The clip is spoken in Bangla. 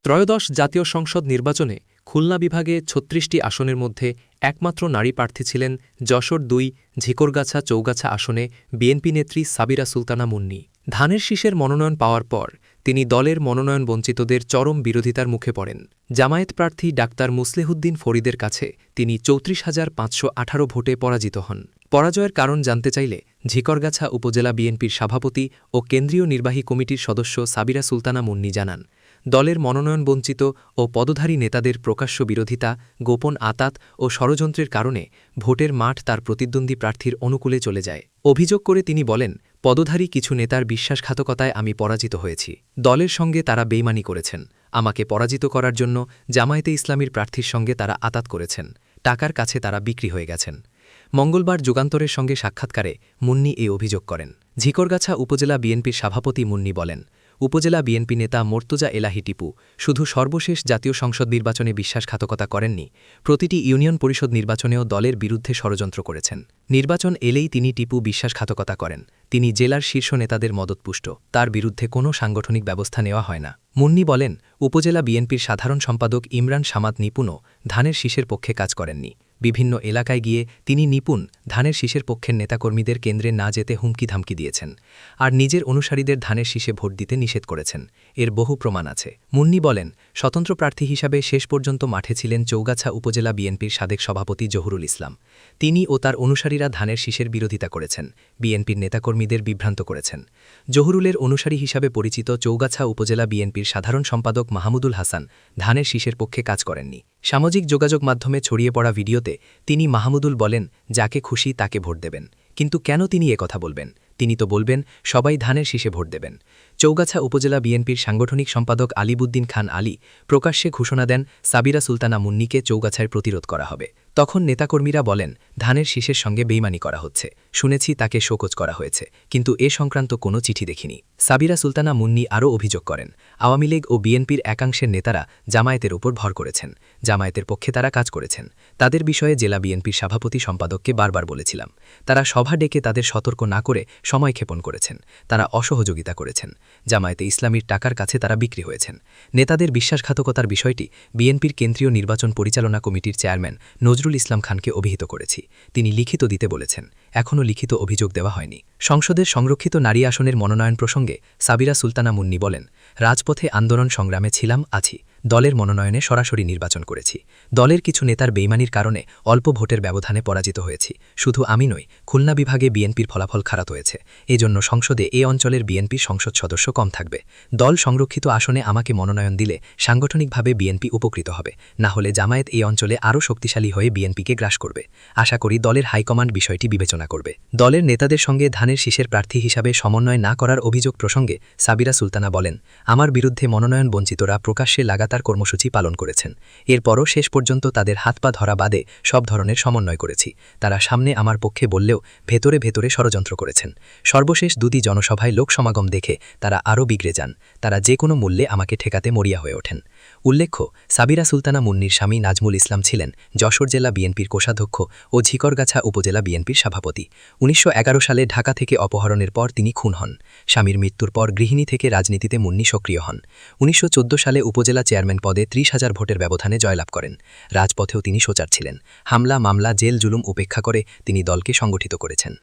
ত্রয়োদশ জাতীয় সংসদ নির্বাচনে খুলনা বিভাগে ৩৬টি আসনের মধ্যে একমাত্র নারী প্রার্থী ছিলেন যশোর-২ ঝিকরগাছা চৌগাছা আসনে বিএনপি নেত্রী সাবিরা সুলতানা মুন্নী। ধানের শীষের মনোনয়ন পাওয়ার পর তিনি দলের মনোনয়ন বঞ্চিতদের চরম বিরোধিতার মুখে পড়েন। জামায়াত প্রার্থী ডাক্তার মুসলেহুদ্দিন ফরিদের কাছে তিনি ৩৪,৫১৮ ভোটে পরাজিত হন। পরাজয়ের কারণ জানতে চাইলে ঝিকরগাছা উপজেলা বিএনপির সভাপতি ও কেন্দ্রীয় নির্বাহী কমিটির সদস্য সাবিরা সুলতানা মুন্নী জানান, দলের মনোনয়ন বঞ্চিত ও পদধারী নেতাদের প্রকাশ্য বিরোধিতা, গোপন আঁতাত ও ষড়যন্ত্রের কারণে ভোটের মাঠ তার প্রতিদ্বন্দ্বী প্রার্থীর অনুকূলে চলে যায়। অভিযোগ করে তিনি বলেন, পদধারী কিছু নেতার বিশ্বাসঘাতকতায় আমি পরাজিত হয়েছি। দলের সঙ্গে তারা বেইমানি করেছেন। আমাকে পরাজিত করার জন্য জামায়াতে ইসলামীর প্রার্থীর সঙ্গে তারা আঁতাত করেছেন। টাকার কাছে তারা বিক্রি হয়ে গেছেন। মঙ্গলবার যুগান্তরের সঙ্গে সাক্ষাৎকারে মুন্নী এই অভিযোগ করেন। ঝিকরগাছা উপজেলা বিএনপির সভাপতি মুন্নী বলেন, উপজেলা বিএনপি নেতা মোর্তজা এলাহি টিপু শুধু সর্বশেষ জাতীয় সংসদ নির্বাচনে বিশ্বাসঘাতকতা করেননি, প্রতিটি ইউনিয়ন পরিষদ নির্বাচনেও দলের বিরুদ্ধে ষড়যন্ত্র করেছেন। নির্বাচন এলেই তিনি টিপু বিশ্বাসঘাতকতা করেন। তিনি জেলার শীর্ষ নেতাদের মদতপুষ্ট, তার বিরুদ্ধে কোনো সাংগঠনিক ব্যবস্থা নেওয়া হয় না। মুন্নী বলেন, উপজেলা বিএনপির সাধারণ সম্পাদক ইমরান সামাদ নিপুণও ধানের শীষের পক্ষে কাজ করেননি। বিভিন্ন এলাকায় গিয়ে তিনি নিপুণ ধানের শীষের পক্ষের নেতাকর্মীদের কেন্দ্রে না যেতে হুমকি ধামকি দিয়েছেন, আর নিজের অনুসারীদের ধানের শীষে ভোট দিতে নিষেধ করেছেন। এর বহু প্রমাণ আছে। মুন্নী বলেন, স্বতন্ত্র প্রার্থী হিসাবে শেষ পর্যন্ত মাঠে ছিলেন চৌগাছা উপজেলা বিএনপির সাবেক সভাপতি জহুরুল ইসলাম। তিনি ও তার অনুসারীরা ধানের শীষের বিরোধিতা করেছেন, বিএনপির নেতাকর্মীদের বিভ্রান্ত করেছেন। জহুরুলের অনুসারী হিসাবে পরিচিত চৌগাছা উপজেলা বিএনপির সাধারণ সম্পাদক মাহমুদুল হাসান ধানের শীষের পক্ষে কাজ করেননি। সামাজিক যোগাযোগ মাধ্যমে ছড়িয়ে পড়া ভিডিওতে তিনি মাহমুদুল বলেন, যাকে খুশি তাকে ভোট দেবেন। কিন্তু কেন তিনি একথা বলবেন? তিনি তো বলবেন সবাই ধানের শীষে ভোট দেবেন। চৌগাছা উপজেলা বিএনপির সাংগঠনিক সম্পাদক আলিবুদ্দিন খান আলী প্রকাশ্যে ঘোষণা দেন সাবিরা সুলতানা মুন্নীকে চৌগাছায় প্রতিরোধ করা হবে। তখন নেতাকর্মীরা বলেন, ধানের শীষের সঙ্গে বেইমানি করা হচ্ছে, শুনেছি তাকে শোকজ করা হয়েছে, কিন্তু এ সংক্রান্ত কোনো চিঠি দেখিনি। সাবিরা সুলতানা মুন্নী আরও অভিযোগ করেন, আওয়ামী লীগ ও বিএনপির একাংশের নেতারা জামায়াতের উপর ভর করেছেন, জামায়াতের পক্ষে তারা কাজ করেছেন। তাদের বিষয়ে জেলা বিএনপির সভাপতি সম্পাদককে বারবার বলেছিলাম। তারা সভা ডেকে তাদের সতর্ক না করে সময়ক্ষেপণ করেছেন, তারা অসহযোগিতা করেছেন। জামায়াতে ইসলামীর টাকার কাছে তারা বিক্রি হয়েছেন। নেতাদের বিশ্বাসঘাতকতার বিষয়টি বিএনপির কেন্দ্রীয় নির্বাচন পরিচালনা কমিটির চেয়ারম্যান নজরুল ইসলাম খানকে অভিহিত করেছি। তিনি লিখিত দিতে বলেছেন, এখনও লিখিত অভিযোগ দেওয়া হয়নি। সংসদের সংরক্ষিত নারী আসনের মনোনয়ন প্রসঙ্গে সাবিরা সুলতানা মুন্নী বলেন, রাজপথে আন্দোলন সংগ্রামে ছিলাম, আছি। দলের মনোনয়নে সরাসরি নির্বাচন করেছি। দলের কিছু নেতার বেইমানির কারণে অল্প ভোটের ব্যবধানে পরাজিত হয়েছি। শুধু আমি নই, খুলনা বিভাগে বিএনপির ফলাফল খারাপ হয়েছে। এজন্য সংসদে এ অঞ্চলের বিএনপির সংসদ সদস্য কম থাকবে। দল সংরক্ষিত আসনে আমাকে মনোনয়ন দিলে সাংগঠনিকভাবে বিএনপি উপকৃত হবে, না হলে জামায়াত এই অঞ্চলে আরও শক্তিশালী হয়ে বিএনপিকে গ্রাস করবে। আশা করি দলের হাইকমান্ড বিষয়টি বিবেচনা করবে। দলের নেতাদের সঙ্গে ধানের শীষের প্রার্থী হিসাবে সমন্বয় না করার অভিযোগ প্রসঙ্গে সাবিরা সুলতানা বলেন, আমার বিরুদ্ধে মনোনয়ন বঞ্চিতরা প্রকাশ্যে লাগাতার কর্মসূচি পালন করেছেন। এরপরও শেষ পর্যন্ত তাদের হাত পা ধরা বাদে সব ধরনের সমন্বয় করেছি। তারা সামনে আমার পক্ষে বললেও ভেতরে ভেতরে ষড়যন্ত্র করেছেন। সর্বশেষ দুটি জনসভায় লোকসমাগম দেখে তারা আরও বিগড়ে যান। তারা যে কোনো মূল্যে আমাকে ঠেকাতে মরিয়া হয়ে ওঠেন। উল্লেখ্য, সাবিরা সুলতানা মুন্নীর স্বামী নাজমুল ইসলাম ছিলেন যশোর জেলা বিএনপির কোষাধ্যক্ষ ও ঝিকরগাছা উপজেলা বিএনপির সভাপতি। ১৯১১ সালে ঢাকা থেকে অপহরণের পর তিনি খুন হন। স্বামীর মৃত্যুর পর গৃহিণী থেকে রাজনীতিতে মুন্নী সক্রিয় হন। ১৯১৪ সালে উপজেলা চেয়ারম্যান পদে ৩০,০০০ ভোটের ব্যবধানে জয়লাভ করেন। রাজপথেও তিনি সোচ্চার ছিলেন। হামলা, মামলা, জেল জুলুম উপেক্ষা করে তিনি দলকে সংগঠিত করেছেন।